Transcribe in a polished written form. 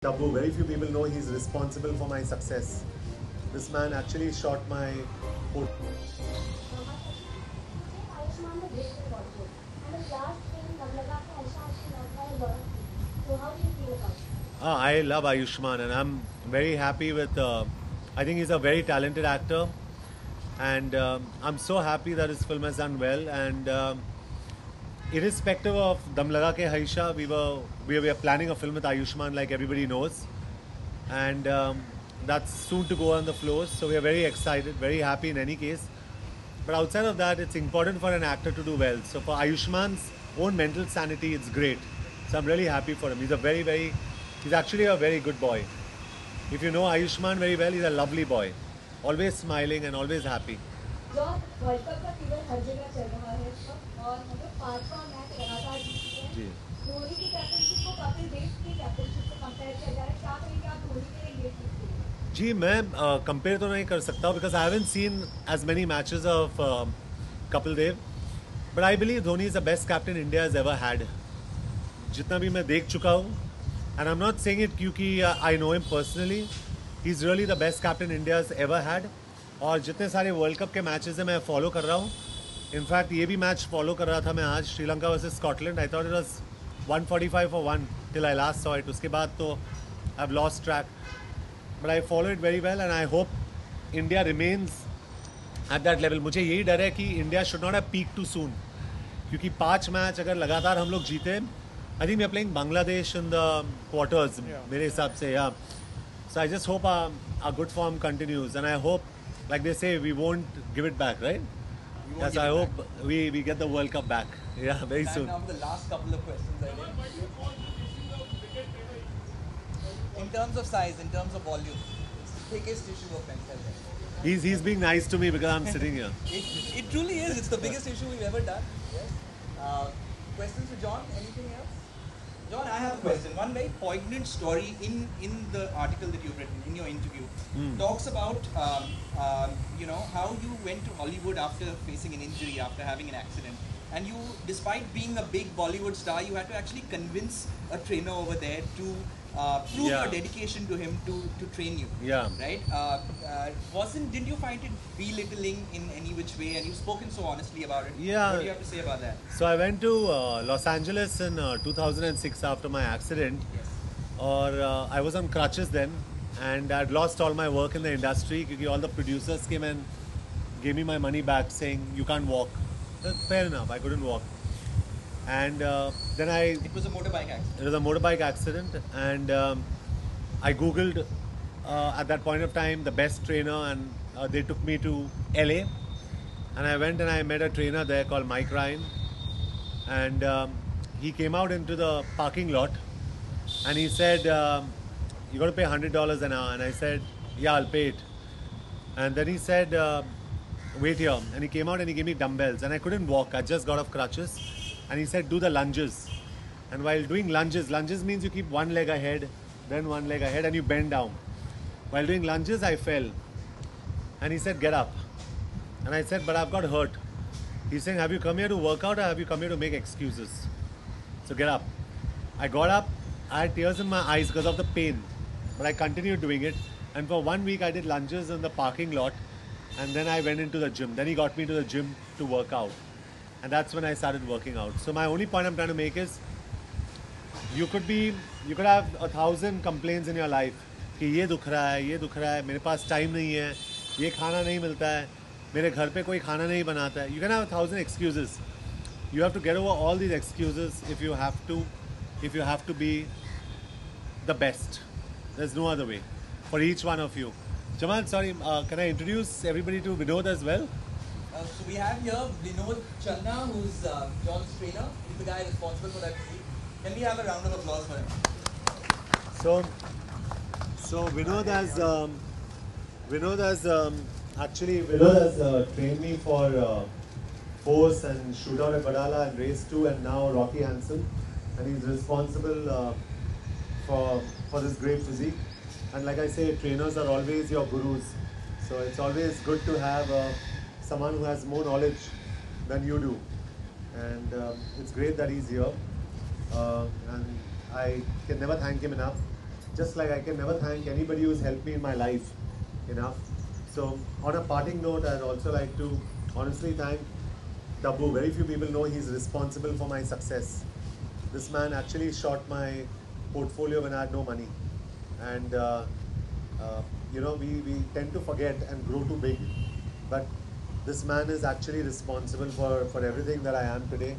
Tabu. Very few people know he's responsible for my success. This man actually shot my photo. I love Ayushman and I'm very happy with. I think he's a very talented actor, and I'm so happy that his film has done well. And irrespective of Dam Laga Ke Haisha, we were planning a film with Ayushman, like everybody knows, and that's soon to go on the floors. So we are very excited, very happy in any case. But outside of that, it's important for an actor to do well. So for Ayushman's own mental sanity, it's great. So I'm really happy for him. He's actually a very good boy. If you know Ayushman very well, he's a lovely boy. Always smiling and always happy. John world cup का fever हर जगह चल रहा है और मतलब 5वां match लगातार जीत चुके हैं। धोनी की कैप्टनशिप को कपिल देव की कैप्टनशिप से कंपेयर किया जा रहा है। क्या कहेंगे आप धोनी के लिए? जी मैं कंपेयर तो नहीं कर सकता because I haven't seen as many matches of Kapil Dev, but I believe Dhoni is the best captain India has ever had. जितना भी मैं देख चुका हूँ, and I am not saying it क्योंकि I know him personally, he is really the best captain India has ever had. और जितने सारे वर्ल्ड कप के मैचेस हैं मैं फॉलो कर रहा हूँ। इनफैक्ट ये भी मैच फॉलो कर रहा था मैं आज, Sri Lanka versus Scotland. I thought it was 145 for 1 till I last saw it. उसके बाद तो I have lost track, but I follow it very well and I hope India remains at that level. मुझे यही डर है कि India should not have peak too soon, क्योंकि 5 match अगर लगातार हम लोग जीते, I think we are playing Bangladesh in the quarters मेरे हिसाब से। या so I just hope a good form continues, and I hope, like they say, we won't give it back, right? Yes, I hope we get the World Cup back. Yeah, very soon. Now the last couple of questions, I think. In terms of size, in terms of volume, it's the thickest issue of mental health. He's being nice to me because I'm sitting here. It truly is. It's the biggest issue we've ever done. Yes. Questions for John? Anything else? John, I have a question. One very poignant story in the article that you've written in your interview talks about how you went to Hollywood after facing an injury, after having an accident, and you, despite being a big Bollywood star, you had to actually convince a trainer over there to prove your dedication to him to train you. Yeah. Right? Didn't you find it belittling in any which way? And you've spoken so honestly about it. Yeah. What do you have to say about that? So I went to Los Angeles in 2006 after my accident. Yes. Or I was on crutches then, and I'd lost all my work in the industry because all the producers came and gave me my money back saying you can't walk. Fair enough, I couldn't walk. And then It was a motorbike accident. It was a motorbike accident, and I googled at that point of time the best trainer, and they took me to LA, and I went and I met a trainer there called Mike Ryan, and he came out into the parking lot and he said, you got to pay $100 an hour. And I said, yeah, I'll pay it. And then he said, wait here. And he came out and he gave me dumbbells, and I couldn't walk. I just got off crutches. And he said, do the lunges. And while doing lunges means you keep one leg ahead, then one leg ahead, and you bend down. While doing lunges, I fell. And he said, get up. And I said, but I've got hurt. He's saying, have you come here to work out, or have you come here to make excuses? So get up. I got up. I had tears in my eyes because of the pain. But I continued doing it. And for 1 week, I did lunges in the parking lot. And then I went into the gym. Then he got me to the gym to work out. And that's when I started working out. So my only point I'm trying to make is, you could have 1,000 complaints in your life. कि ये दुख रहा है, मेरे पास time नहीं है, ये खाना नहीं मिलता है, मेरे घर पे कोई खाना नहीं बनाता है. You can have 1,000 excuses. You have to get over all these excuses if you have to be the best. There's no other way for each one of you. Jamal, sorry, can I introduce everybody to Vinod as well? So we have here Vinod Chalna, who's John's trainer. He's the guy responsible for that physique. Can we have a round of applause for him? So Vinod has trained me for Force and Shootout at Badala and Race 2 and now Rocky Hansen, and he's responsible for this great physique. And like I say, trainers are always your gurus, so it's always good to have someone who has more knowledge than you do, and it's great that he's here, and I can never thank him enough. just like I can never thank anybody who's helped me in my life enough. So on a parting note, I'd also like to honestly thank Dabbu. Very few people know he's responsible for my success. This man actually shot my portfolio when I had no money. And we tend to forget and grow too big. But this man is actually responsible for everything that I am today.